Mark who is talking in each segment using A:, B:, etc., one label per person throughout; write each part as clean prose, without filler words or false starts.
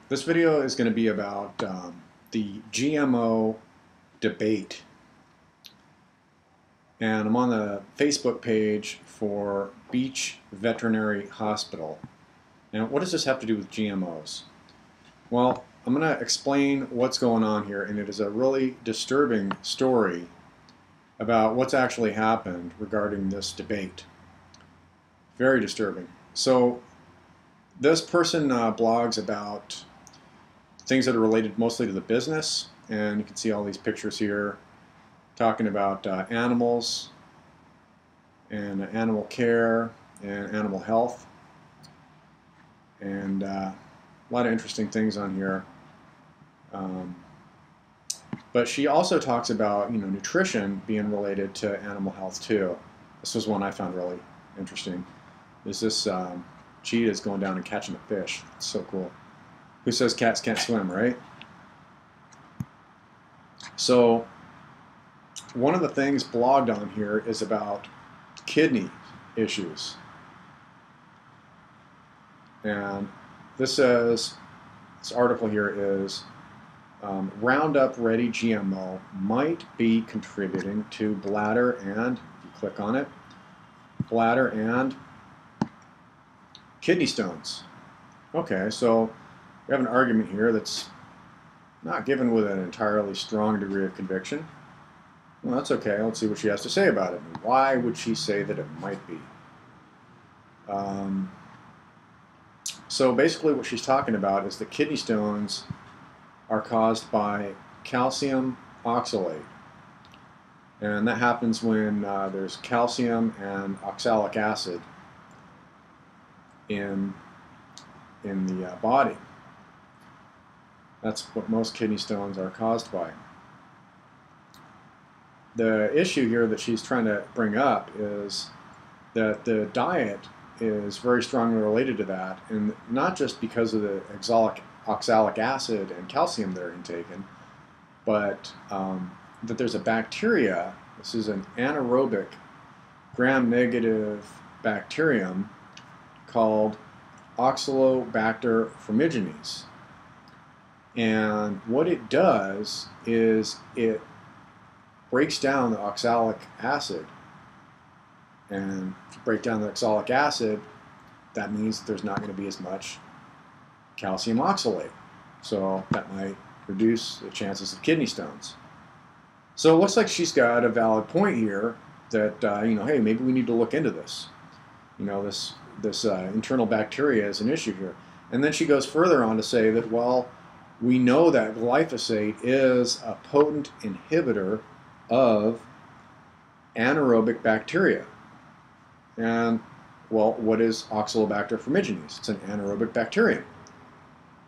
A: This video is going to be about the GMO debate. And I'm on the Facebook page for Beach Veterinary Hospital. Now, what does this have to do with GMOs? Well, I'm going to explain what's going on here, and it is a really disturbing story about what's actually happened regarding this debate. Very disturbing. So, this person blogs about things that are related mostly to the business, and you can see all these pictures here talking about animals and animal care and animal health, and a lot of interesting things on here. But she also talks about nutrition being related to animal health too. This was one I found really interesting. Is this cheetahs going down and catching a fish? It's so cool. Who says cats can't swim, right? So one of the things blogged on here is about kidney issues. And this article here is Roundup Ready GMO might be contributing to bladder and, if you click on it, bladder and kidney stones. Okay, so we have an argument here that's not given with an entirely strong degree of conviction. Well, that's okay. Let's see what she has to say about it. Why would she say that it might be? So basically what she's talking about is that kidney stones are caused by calcium oxalate. And that happens when there's calcium and oxalic acid in the body. That's what most kidney stones are caused by. The issue here that she's trying to bring up is that the diet is very strongly related to that, and not just because of the oxalic acid and calcium they're intaking, but that there's a bacteria. This is an anaerobic gram-negative bacterium called Oxalobacter formigenes. And what it does is it breaks down the oxalic acid. And if you break down the oxalic acid, that means there's not going to be as much calcium oxalate. So that might reduce the chances of kidney stones. So it looks like she's got a valid point here that, hey, maybe we need to look into this. This internal bacteria is an issue here. And then she goes further on to say that, well, we know that glyphosate is a potent inhibitor of anaerobic bacteria. And, well, what is Oxalobacter formigenes? It's an anaerobic bacterium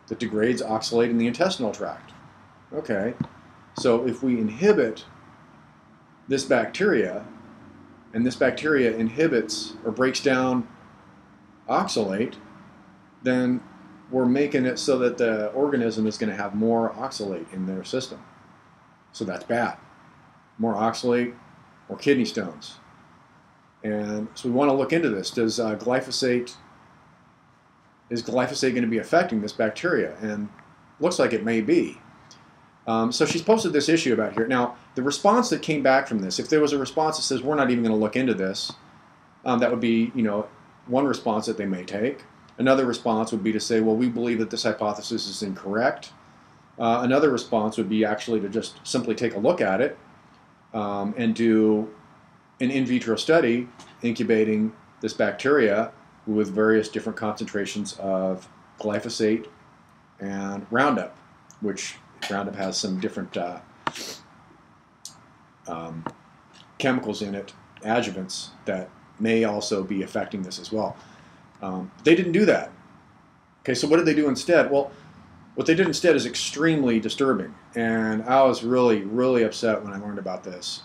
A: that degrades oxalate in the intestinal tract. Okay, so if we inhibit this bacteria, and this bacteria inhibits or breaks down oxalate, then we're making it so that the organism is going to have more oxalate in their system. So that's bad. More oxalate, more kidney stones. And so we want to look into this. Is glyphosate going to be affecting this bacteria? And looks like it may be. So she's posted this issue about here. Now, the response that came back from this, if there was a response that says we're not even going to look into this, that would be, one response that they may take. Another response would be to say, well, we believe that this hypothesis is incorrect. Another response would be actually to just simply take a look at it and do an in vitro study incubating this bacteria with various different concentrations of glyphosate and Roundup, which Roundup has some different chemicals in it, adjuvants, that may also be affecting this as well. They didn't do that. Okay, so what did they do instead? Well, what they did instead is extremely disturbing, and I was really, really upset when I learned about this,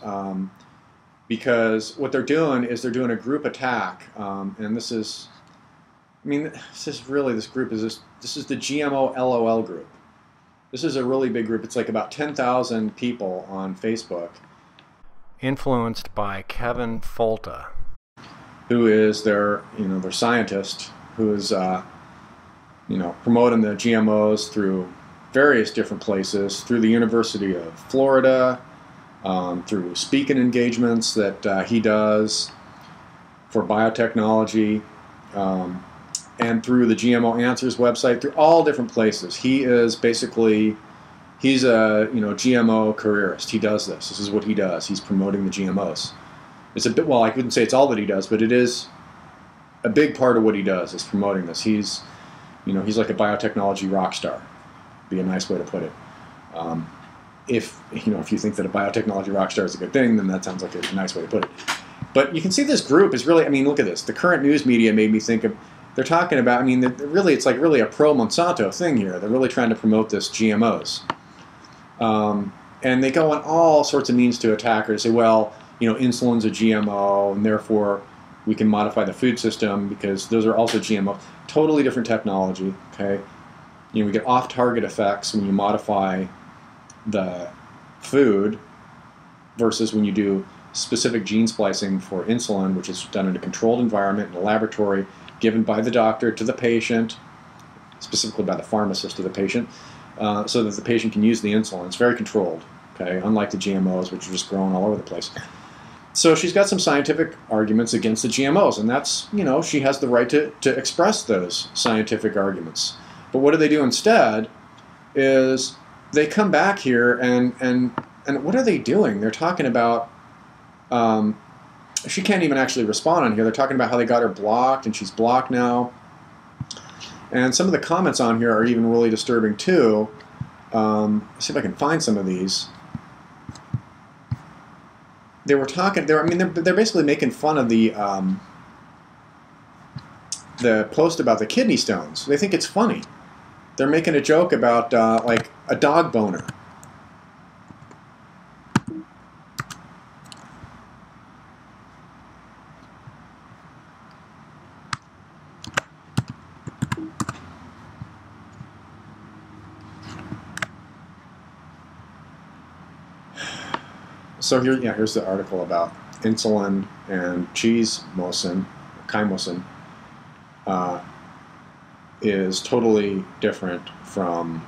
A: because what they're doing is they're doing a group attack, and this is the GMOLOL group. This is a really big group. It's like about 10,000 people on Facebook, influenced by Kevin Folta, who is their scientist, who is promoting the GMOs through various different places, through the University of Florida, through speaking engagements that he does for biotechnology, and through the GMO Answers website, through all different places. He is basically, he's a GMO careerist. He does this. This is what he does. He's promoting the GMOs. It's a bit, well, I couldn't say it's all that he does, but it is a big part of what he does is promoting this. He's like a biotechnology rock star. Be a nice way to put it. If you think that a biotechnology rock star is a good thing, then that sounds like a nice way to put it. But you can see this group is really, I mean, look at this. The current news media made me think of, they're talking about, I mean, really, it's like really a pro-Monsanto thing here. They're really trying to promote this GMOs. And they go on all sorts of means to attack her, to say, well, insulin's a GMO, and therefore we can modify the food system because those are also GMO. Totally different technology, okay? We get off-target effects when you modify the food versus when you do specific gene splicing for insulin, which is done in a controlled environment in a laboratory, given by the doctor to the patient, specifically by the pharmacist to the patient, so that the patient can use the insulin. It's very controlled, okay, unlike the GMOs, which are just growing all over the place. So she's got some scientific arguments against the GMOs, and that's, she has the right to express those scientific arguments. But what do they do instead is they come back here and what are they doing? They're talking about, she can't even actually respond on here. They're talking about how they got her blocked, and she's blocked now. And some of the comments on here are even really disturbing too. Let's see if I can find some of these. They were talking, they're basically making fun of the post about the kidney stones. They think it's funny. They're making a joke about like a dog boner. So here, here's the article about insulin and cheese-mosin, chymosin, is totally different from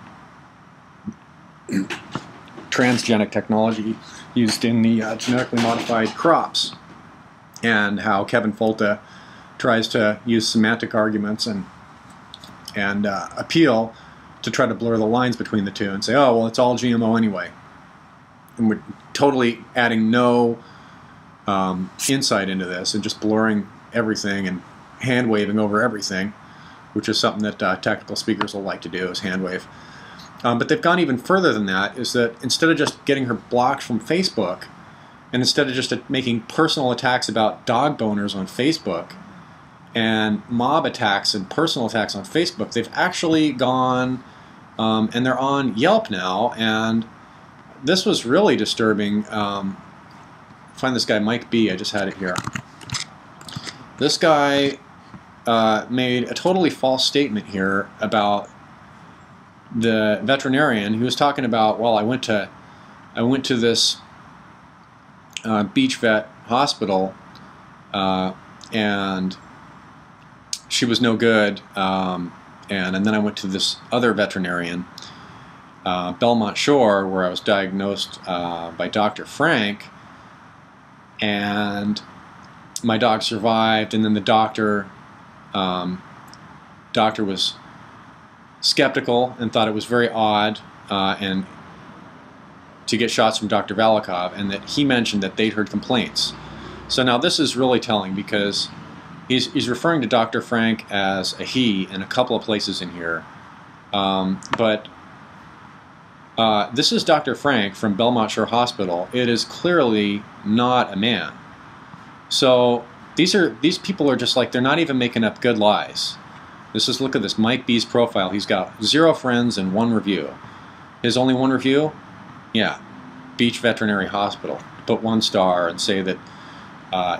A: transgenic technology used in the genetically modified crops, and how Kevin Foode tries to use semantic arguments and appeal to try to blur the lines between the two and say, oh, well, it's all GMO anyway. And we're totally adding no insight into this and just blurring everything and hand-waving over everything, which is something that technical speakers will like to do, is hand-wave. But they've gone even further than that, is that instead of just getting her blocked from Facebook, and instead of just making personal attacks about dog boners on Facebook, and mob attacks and personal attacks on Facebook, they've actually gone, and they're on Yelp now, and this was really disturbing. Find this guy, Mike B. I just had it here. This guy made a totally false statement here about the veterinarian. He was talking about, well, I went to this beach vet hospital, and she was no good. And then I went to this other veterinarian, Belmont Shore, where I was diagnosed by Dr. Frank, and my dog survived. And then the doctor was skeptical and thought it was very odd and to get shots from Dr. Valikov, and that he mentioned that they'd heard complaints. So now this is really telling, because he's referring to Dr. Frank as a he in a couple of places in here, but this is Dr. Frank from Belmont Shore Hospital. It is clearly not a man. So these people are just like, they're not even making up good lies. Look at this, Mike B's profile. He's got 0 friends and 1 review. His only 1 review? Yeah, Beach Veterinary Hospital. Put 1 star and say that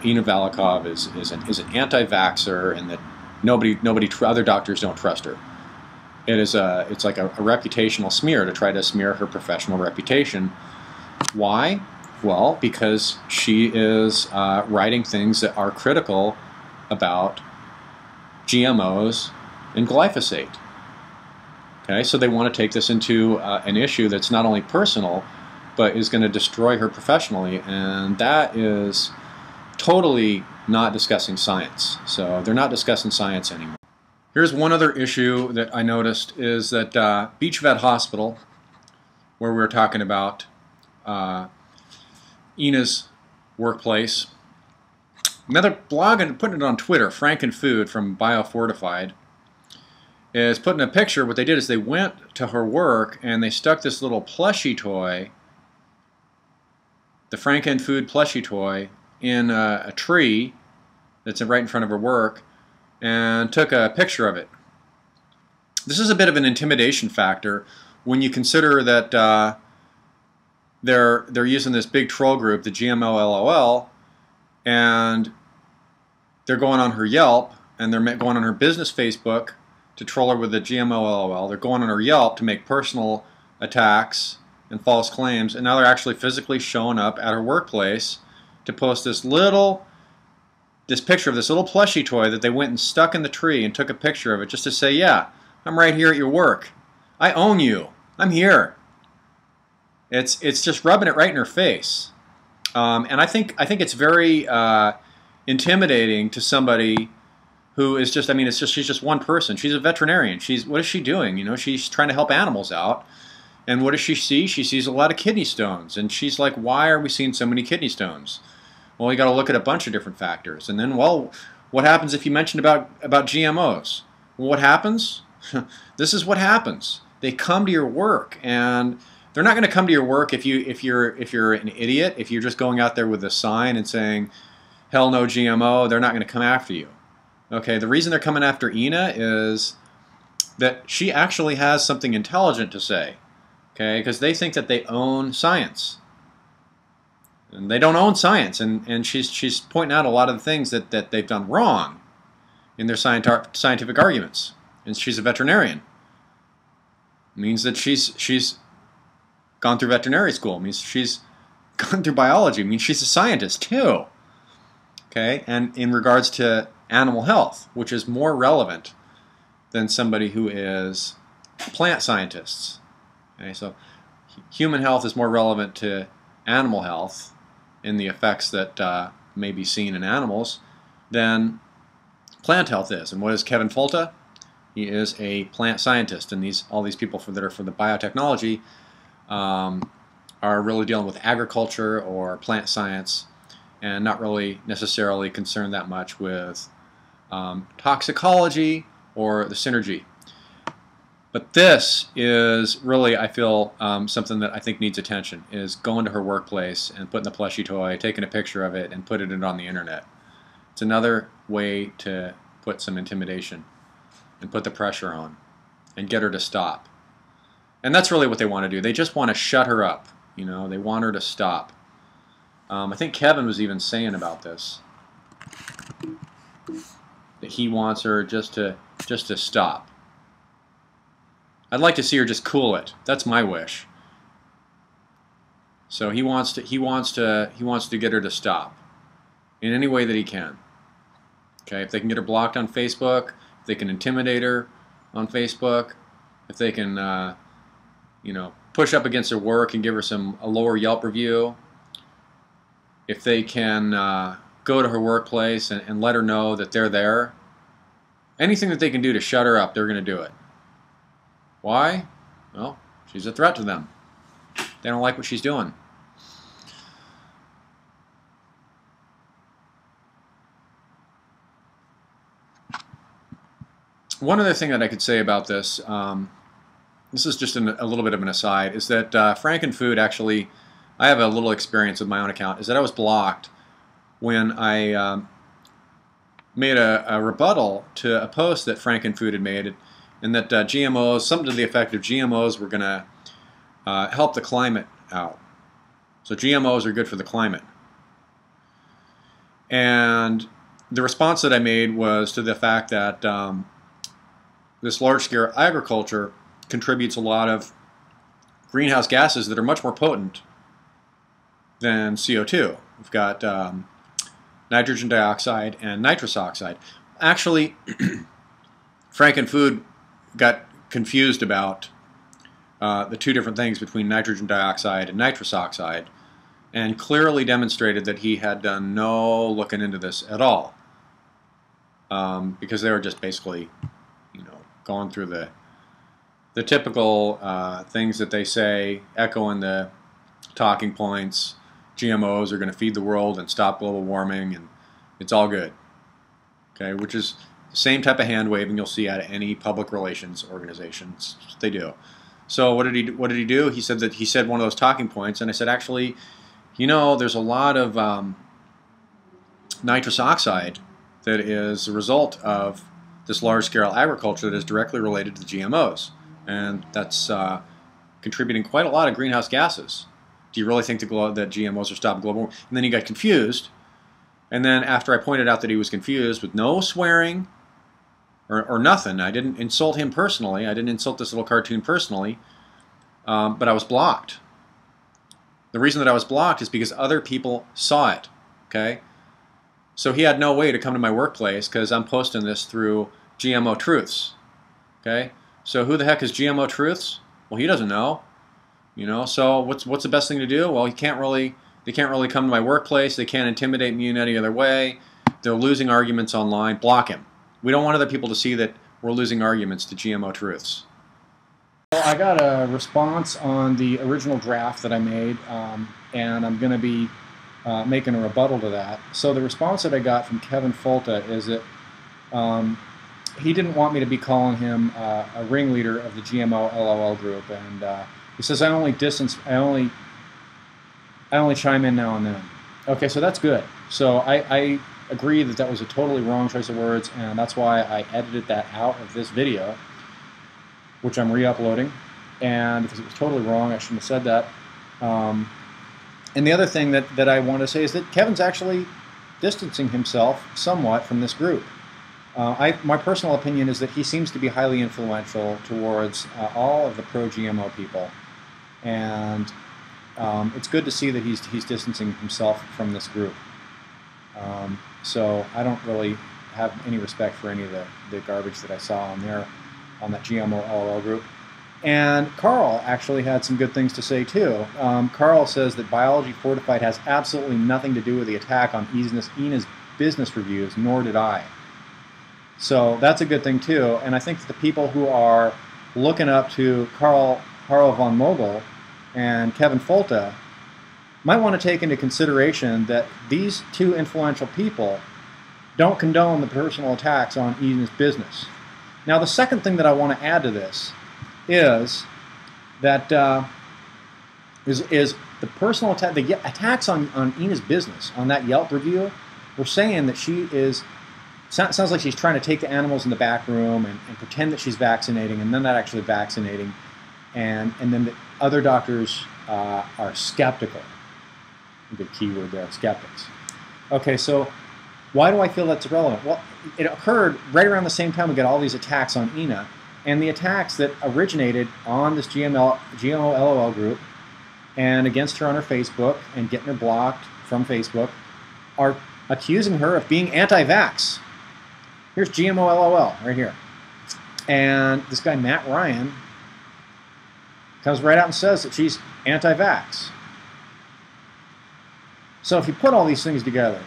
A: Ina Valikov is an anti-vaxxer, and that other doctors don't trust her. It's like a reputational smear to try to smear her professional reputation. Why? Well, because she is writing things that are critical about GMOs and glyphosate. Okay, so they want to take this into an issue that's not only personal, but is going to destroy her professionally, and that is totally not discussing science. So they're not discussing science anymore. Here's one other issue that I noticed is that Beach Vet Hospital, where we were talking about Ina's workplace, another blog and putting it on Twitter, Frank and Foode from Biofortified, is putting a picture. What they did is they went to her work and they stuck this little plushie toy, the Frank and Foode plushie toy, in a tree that's right in front of her work, and took a picture of it. This is a bit of an intimidation factor when you consider that they're using this big troll group, the GMOLOL, and they're going on her Yelp, and they're going on her business Facebook to troll her with the GMOLOL. They're going on her Yelp to make personal attacks and false claims, and now they're actually physically showing up at her workplace to post this picture of this little plushie toy that they went and stuck in the tree and took a picture of it just to say, yeah, I'm right here at your work. I own you. I'm here. It's just rubbing it right in her face. And I think it's very intimidating to somebody who is just, I mean, she's just one person. She's a veterinarian. What is she doing? You know, she's trying to help animals out. And what does she see? She sees a lot of kidney stones. And she's like, why are we seeing so many kidney stones? Well, you got to look at a bunch of different factors. And then, well, what happens if you mention about GMOs? Well, what happens? This is what happens. They come to your work, and they're not going to come to your work if you're an idiot. If you're just going out there with a sign and saying, "Hell no GMO," they're not going to come after you. Okay, the reason they're coming after Ina is that she actually has something intelligent to say. Okay, because they think that they own science. And they don't own science, and she's pointing out a lot of the things that they've done wrong in their scientific arguments. And she's a veterinarian. It means that she's gone through veterinary school. It means she's gone through biology. It means she's a scientist too. Okay, and in regards to animal health, which is more relevant than somebody who is plant scientists. Okay, so human health is more relevant to animal health in the effects that may be seen in animals than plant health is. And what is Kevin Folta? He is a plant scientist, and all these people that are for the biotechnology are really dealing with agriculture or plant science and not really necessarily concerned that much with toxicology or the synergy. But this is really, I feel, something that I think needs attention, is going to her workplace and putting the plushie toy, taking a picture of it, and putting it on the internet. It's another way to put some intimidation and put the pressure on and get her to stop. And that's really what they want to do. They just want to shut her up. You know, they want her to stop. I think Kevin was even saying about this, that he wants her just to stop. I'd like to see her just cool it. That's my wish. So he wants to get her to stop in any way that he can. Okay, if they can get her blocked on Facebook, if they can intimidate her on Facebook, if they can you know, push up against her work and give her a lower Yelp review, if they can go to her workplace and let her know that they're there, anything that they can do to shut her up, they're going to do it. Why? Well, she's a threat to them. They don't like what she's doing. One other thing that I could say about this, this is just a little bit of an aside, is that Frank and Foode actually, I have a little experience with my own account, is that I was blocked when I made a rebuttal to a post that Frank and Foode had made, and that GMOs, something to the effect of GMOs were going to help the climate out. So GMOs are good for the climate. And the response that I made was to the fact that this large-scale agriculture contributes a lot of greenhouse gases that are much more potent than CO2. We've got nitrogen dioxide and nitrous oxide. Actually, Frank and Foode got confused about the two different things between nitrogen dioxide and nitrous oxide, and clearly demonstrated that he had done no looking into this at all, because they were just basically, going through the typical things that they say, echoing the talking points. GMOs are going to feed the world and stop global warming, and it's all good. Okay, which is the same type of hand waving you'll see at any public relations organizations. They do. So what did he do? He said one of those talking points, and I said, actually, there's a lot of nitrous oxide that is a result of this large-scale agriculture that is directly related to the GMOs, and that's contributing quite a lot of greenhouse gases. Do you really think that GMOs are stopping global warming? And then he got confused, and then after I pointed out that he was confused, with no swearing or nothing, I didn't insult him personally, I didn't insult this little cartoon personally, but I was blocked. The reason that I was blocked is because other people saw it, okay? So he had no way to come to my workplace because I'm posting this through GMOTruths, okay? So who the heck is GMOTruths? Well, he doesn't know, So what's the best thing to do? Well, they can't really come to my workplace. They can't intimidate me in any other way. They're losing arguments online. Block him. We don't want other people to see that we're losing arguments to GMOTruths. Well, I got a response on the original draft that I made, and I'm going to be making a rebuttal to that. So the response that I got from Kevin Foode is that he didn't want me to be calling him a ringleader of the GMOLOL group, and he says I only chime in now and then. Okay, so that's good. So I agree that was a totally wrong choice of words, and that's why I edited that out of this video, which I'm re-uploading, and because it was totally wrong, I shouldn't have said that. And the other thing that I want to say is that Kevin's actually distancing himself somewhat from this group. My personal opinion is that he seems to be highly influential towards all of the pro-GMO people, and it's good to see that he's distancing himself from this group. So I don't really have any respect for any of the garbage that I saw on there, on that GMOLOL group. And Carl actually had some good things to say too. Carl says that Biology Fortified has absolutely nothing to do with the attack on Ina's business reviews, nor did I. So that's a good thing too, and I think that the people who are looking up to Karl von Mogel and Kevin Foode might want to take into consideration that these two influential people don't condone the personal attacks on Ina's business. Now, the second thing that I want to add to this is that is the personal attack, the attacks on Ina's business, on that Yelp review. We're saying that she is, sounds like she's trying to take the animals in the back room and pretend that she's vaccinating, and then not actually vaccinating, and then the other doctors are skeptical. Good keyword there, skeptics. Okay, so why do I feel that's irrelevant? Well, it occurred right around the same time we got all these attacks on Ina, and the attacks that originated on this GMOLOL group and against her on her Facebook and getting her blocked from Facebook are accusing her of being anti-vax. Here's GMOLOL right here. And this guy, Matt Ryan, comes right out and says that she's anti-vax. So if you put all these things together,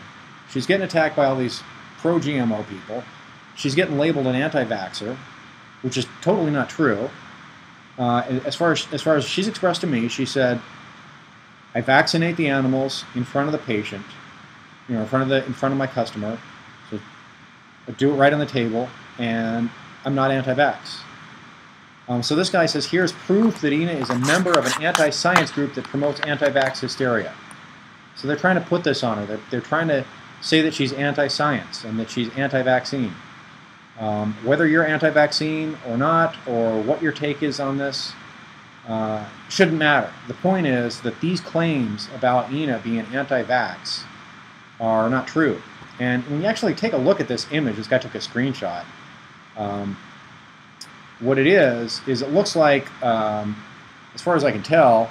A: she's getting attacked by all these pro-GMO people. She's getting labeled an anti-vaxxer, which is totally not true. As far as she's expressed to me, she said, "I vaccinate the animals in front of the patient, in front of my customer. So I do it right on the table, and I'm not anti-vax." So this guy says, "Here's proof that Ina is a member of an anti-science group that promotes anti-vax hysteria." So they're trying to put this on her. They're trying to say that she's anti-science and that she's anti-vaccine. Whether you're anti-vaccine or not, or what your take is on this, shouldn't matter. The point is that these claims about Ina being anti-vax are not true. And when you actually take a look at this image, this guy took a screenshot. What it is it looks like, as far as I can tell,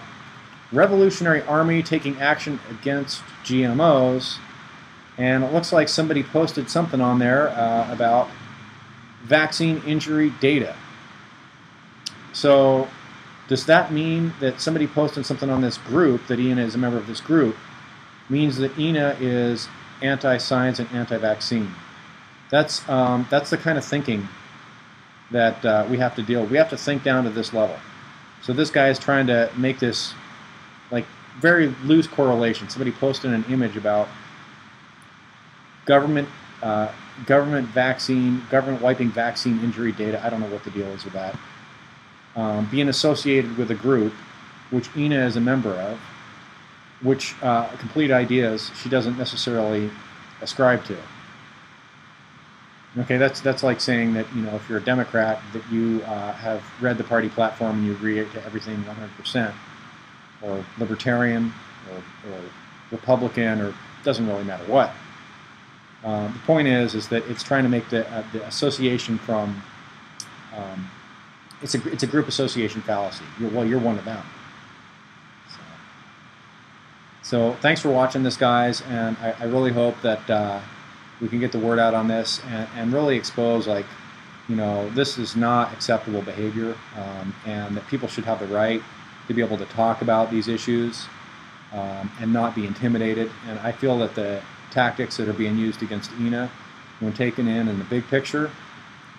A: Revolutionary Army taking action against GMOs, and it looks like somebody posted something on there about vaccine injury data.
B: So does that mean that somebody posting something on this group, that Ina is a member of this group, means that Ina is anti-science and anti-vaccine? That's the kind of thinking that we have to deal with. We have to think down to this level. So this guy is trying to make this like very loose correlation. Somebody posted an image about government wiping vaccine injury data. I don't know what the deal is with that. Being associated with a group, which Ina is a member of, which complete ideas she doesn't necessarily ascribe to. Okay, that's like saying that, you know, if you're a Democrat, that you have read the party platform and you agree to everything 100%, or libertarian, or Republican, or doesn't really matter what. The point is that it's trying to make the association from it's a group association fallacy. You're one of them. So thanks for watching this, guys, and I really hope that we can get the word out on this and really expose, like, you know, this is not acceptable behavior, and that people should have the right to be able to talk about these issues and not be intimidated. And I feel that the tactics that are being used against Ina, when taken in the big picture,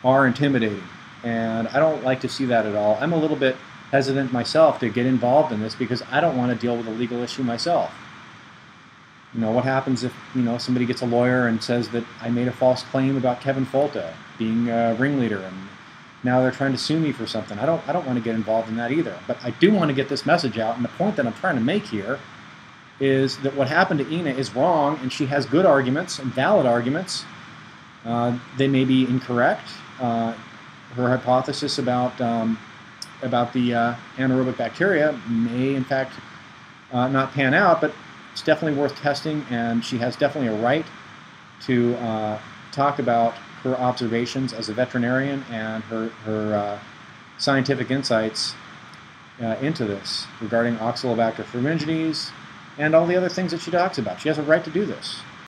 B: are intimidating. And I don't like to see that at all. I'm a little bit hesitant myself to get involved in this because I don't want to deal with a legal issue myself. You know, what happens if, you know, somebody gets a lawyer and says that I made a false claim about Kevin Folta being a ringleader, and now they're trying to sue me for something. I don't want to get involved in that either. But I do want to get this message out, and the point that I'm trying to make here is that what happened to Ina is wrong, and she has good arguments and valid arguments. They may be incorrect. Her hypothesis about the anaerobic bacteria may, in fact, not pan out, but it's definitely worth testing, and she has definitely a right to talk about her observations as a veterinarian and her scientific insights into this regarding Oxalobacter formigenes and all the other things that she talks about. She has a right to do this.